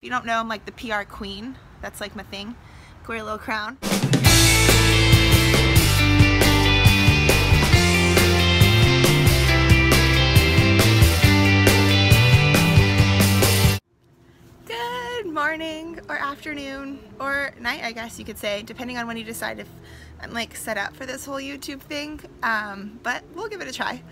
If you don't know, I'm like the PR queen. That's like my thing. Wear a little crown. Good morning or afternoon or night, I guess you could say, depending on when you decide if I'm like set up for this whole YouTube thing. But we'll give it a try.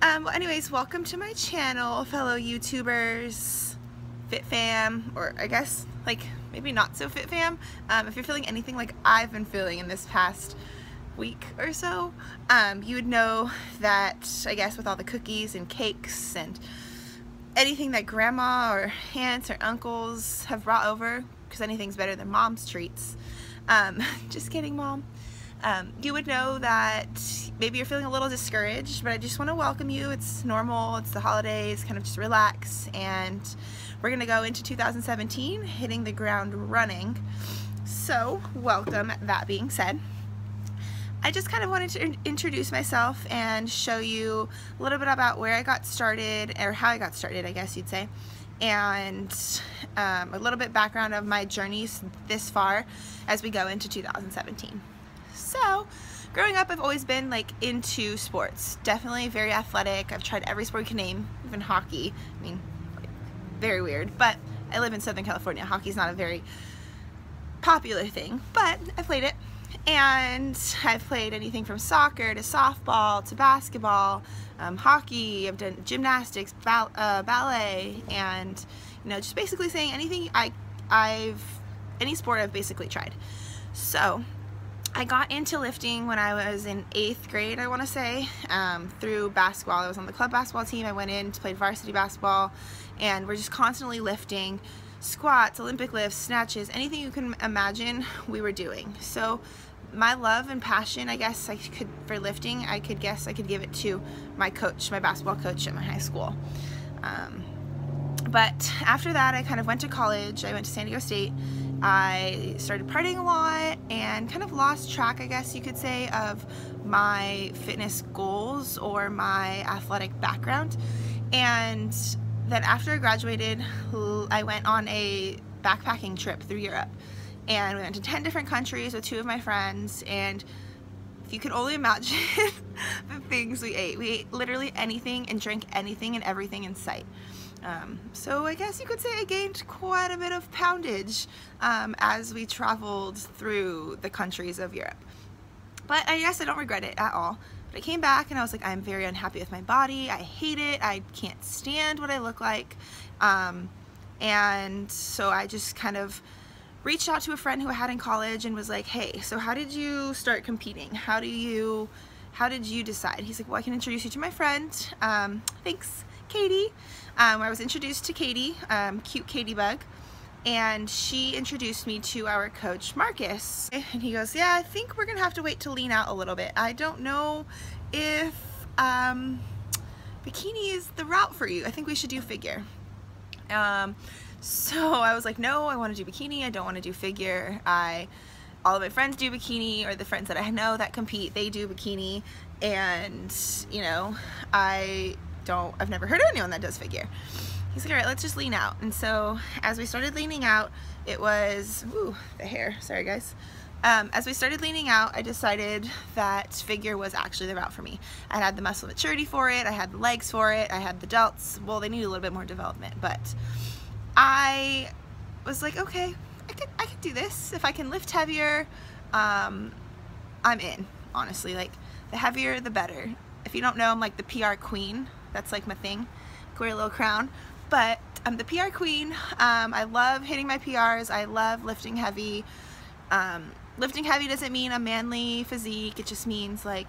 Well, anyways, welcome to my channel, fellow YouTubers, Fit Fam, or I guess like maybe not so Fit Fam. If you're feeling anything like I've been feeling in this past week or so, you would know that, I guess, with all the cookies and cakes and anything that grandma or aunts or uncles have brought over, because anything's better than mom's treats. Just kidding, Mom. You would know that maybe you're feeling a little discouraged, but I just want to welcome you. It's normal, it's the holidays, kind of just relax, and we're gonna go into 2017 hitting the ground running. So welcome. That being said, I just kind of wanted to introduce myself and show you a little bit about where I got started, or how I got started, I guess you'd say, and a little bit background of my journeys this far as we go into 2017. So, growing up, I've always been like into sports. Definitely very athletic. I've tried every sport you can name, even hockey. I mean, very weird, but I live in Southern California. Hockey's not a very popular thing, but I played it. And I've played anything from soccer to softball to basketball, hockey. I've done gymnastics, ballet, and just basically saying anything. Any sport I've basically tried. So I got into lifting when I was in 8th grade, I want to say, through basketball. I was on the club basketball team. I went in to play varsity basketball, and we're just constantly lifting squats, Olympic lifts, snatches, anything you can imagine we were doing. So my love and passion, I guess I could, for lifting, I could give it to my coach, my basketball coach at my high school. But after that, I kind of went to college. I went to San Diego State. I started partying a lot and kind of lost track, I guess you could say, of my fitness goals or my athletic background. And then after I graduated, I went on a backpacking trip through Europe. And we went to 10 different countries with 2 of my friends, and if you could only imagine the things we ate. We ate literally anything and drank anything and everything in sight. So I guess you could say I gained quite a bit of poundage as we traveled through the countries of Europe. But I guess I don't regret it at all. But I came back and I was like, I'm very unhappy with my body. I hate it. I can't stand what I look like. And so I just kind of reached out to a friend who I had in college and was like, hey, so how did you start competing? How did you decide? He's like, well, I can introduce you to my friend. Thanks, Katie. I was introduced to Katie, cute Katie Bug, and she introduced me to our coach, Marcus. And he goes, yeah, I think we're gonna have to wait to lean out a little bit. I don't know if bikini is the route for you. I think we should do figure. So I was like, no, I want to do bikini. I don't want to do figure. All of my friends do bikini, or the friends that I know that compete, they do bikini, and I've never heard of anyone that does figure. He's like, all right, let's just lean out. And so as we started leaning out, it was, ooh, the hair, sorry guys. As we started leaning out, I decided that figure was actually the route for me. I had the muscle maturity for it, I had the legs for it, I had the delts. Well, they needed a little bit more development, but I was like, okay, I could do this. If I can lift heavier, I'm in, honestly. Like, the heavier, the better. If you don't know, I'm like the PR queen. That's like my thing. Wear a little crown. But I'm the PR queen. I love hitting my PRs. I love lifting heavy. Lifting heavy doesn't mean a manly physique. It just means like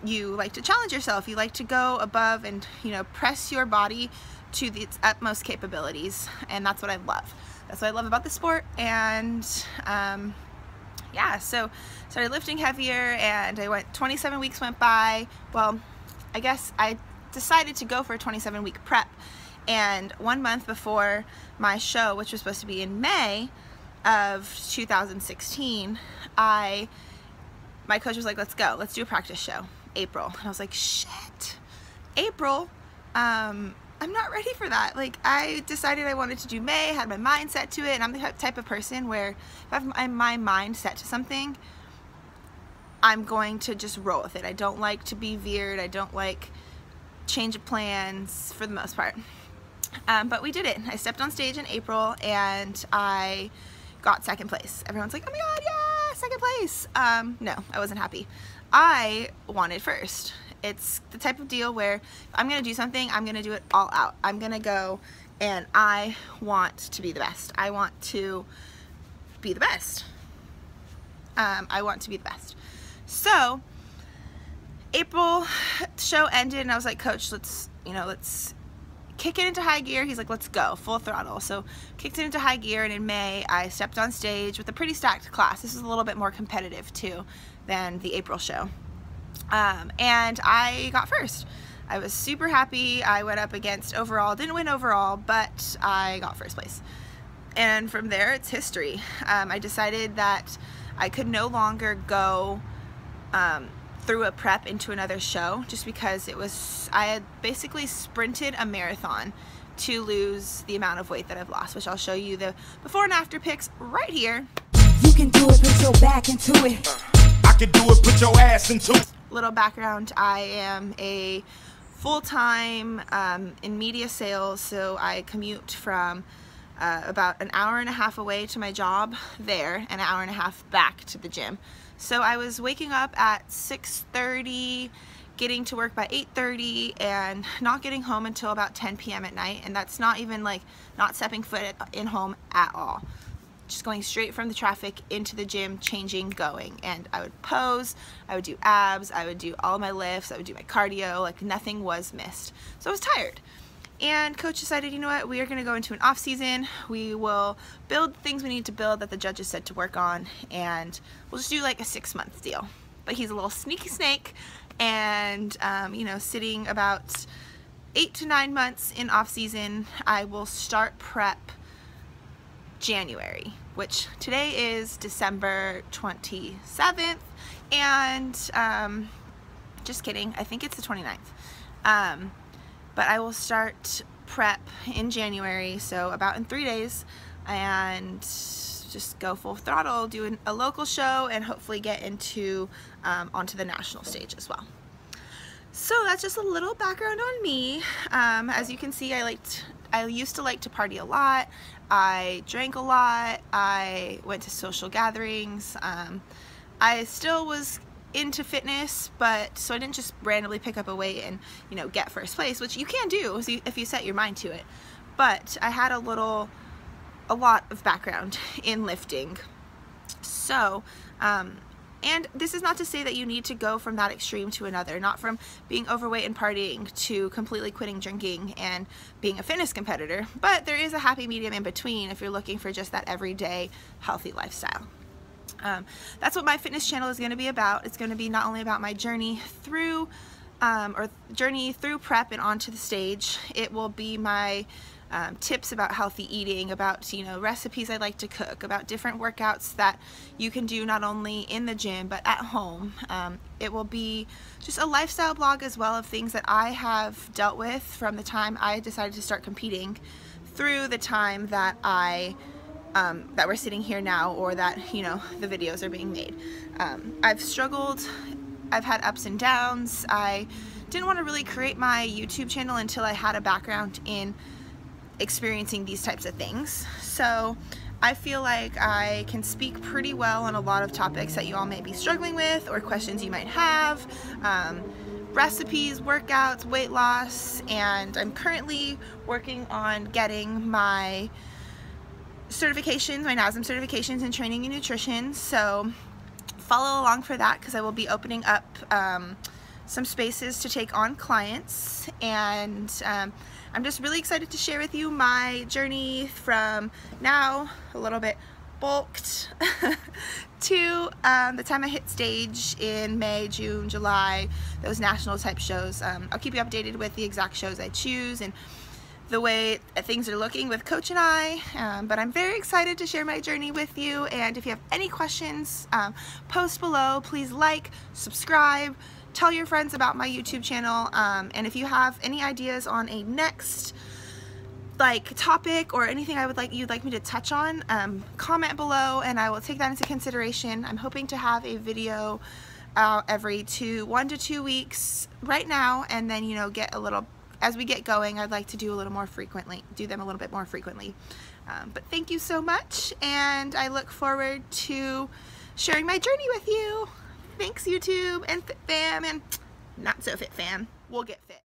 you like to challenge yourself. You like to go above and press your body to its utmost capabilities, and that's what I love. That's what I love about the sport. And yeah, so started lifting heavier, and 27 weeks went by. Well, I guess I decided to go for a 27-week prep, and 1 month before my show, which was supposed to be in May of 2016, my coach was like, let's go, let's do a practice show, April. And I was like, shit, April, I'm not ready for that. Like, I decided I wanted to do May, had my mind set to it, and I'm the type of person where if I have my mind set to something, I'm going to just roll with it. I don't like to be veered. I don't like change of plans for the most part. But we did it. I stepped on stage in April and I got second place. Everyone's like, oh my god, yeah, second place. No, I wasn't happy. I wanted first. It's the type of deal where if I'm gonna do something, I'm gonna do it all out. I'm gonna go and I want to be the best. I want to be the best. I want to be the best. So April show ended and I was like, Coach, let's kick it into high gear. He's like, let's go, full throttle. So kicked it into high gear, and in May I stepped on stage with a pretty stacked class. This is a little bit more competitive too than the April show. And I got first. I was super happy. I went up against overall, didn't win overall, but I got first place. And from there, it's history. I decided that I could no longer go through a prep into another show, just because I had basically sprinted a marathon to lose the amount of weight that I've lost, which I'll show you the before and after pics right here. You can do it, put your back into it. I can do it, put your ass into it. Little background, I am a full-time in media sales, so I commute from about an hour and a half away to my job there and an hour and a half back to the gym. So I was waking up at 6:30, getting to work by 8:30, and not getting home until about 10 p.m. at night, and that's not even like not stepping foot in home at all. Just going straight from the traffic into the gym, changing, going. And I would pose, I would do abs, I would do all my lifts, I would do my cardio, like nothing was missed. So I was tired. And Coach decided, you know what, we are gonna go into an off season. We will build things we need to build that the judges said to work on, and we'll just do like a 6-month deal. But he's a little sneaky snake, and you know, sitting about 8 to 9 months in off season, I will start prep January, which today is December 27th, and just kidding, I think it's the 29th. But I will start prep in January, so about in 3 days, and just go full throttle, do a local show, and hopefully get into onto the national stage as well. So that's just a little background on me. As you can see, I used to like to party a lot. I drank a lot. I went to social gatherings. I still was into fitness, but so I didn't just randomly pick up a weight and, you know, get first place, which you can do if you set your mind to it. But I had a lot of background in lifting. So, and this is not to say that you need to go from that extreme to another, not from being overweight and partying to completely quitting drinking and being a fitness competitor, but there is a happy medium in between if you're looking for just that everyday healthy lifestyle. That's what my fitness channel is going to be about. It's going to be not only about my journey through prep and onto the stage. It will be my tips about healthy eating, about, you know, recipes I like to cook, about different workouts that you can do not only in the gym but at home. It will be just a lifestyle blog as well of things that I have dealt with from the time I decided to start competing through the time that that we're sitting here now, or that, you know, the videos are being made. I've struggled, I've had ups and downs. I didn't want to really create my YouTube channel until I had a background in experiencing these types of things. So I feel like I can speak pretty well on a lot of topics that you all may be struggling with, or questions you might have, recipes, workouts, weight loss, and I'm currently working on getting my certifications, my NASM certifications in training and nutrition, so follow along for that, because I will be opening up some spaces to take on clients, and I'm just really excited to share with you my journey from now a little bit bulked to the time I hit stage in May, June, July, those national type shows. I'll keep you updated with the exact shows I choose and the way things are looking with Coach and I, but I'm very excited to share my journey with you. And if you have any questions, post below. Please like, subscribe, tell your friends about my YouTube channel, and if you have any ideas on a next like topic or anything you'd like me to touch on, comment below and I will take that into consideration. I'm hoping to have a video every 1 to 2 weeks right now, and then, you know, get a little, as we get going, I'd like to do them a little bit more frequently. But thank you so much, and I look forward to sharing my journey with you. Thanks, YouTube and Fit Fam and not so Fit Fam. We'll get fit.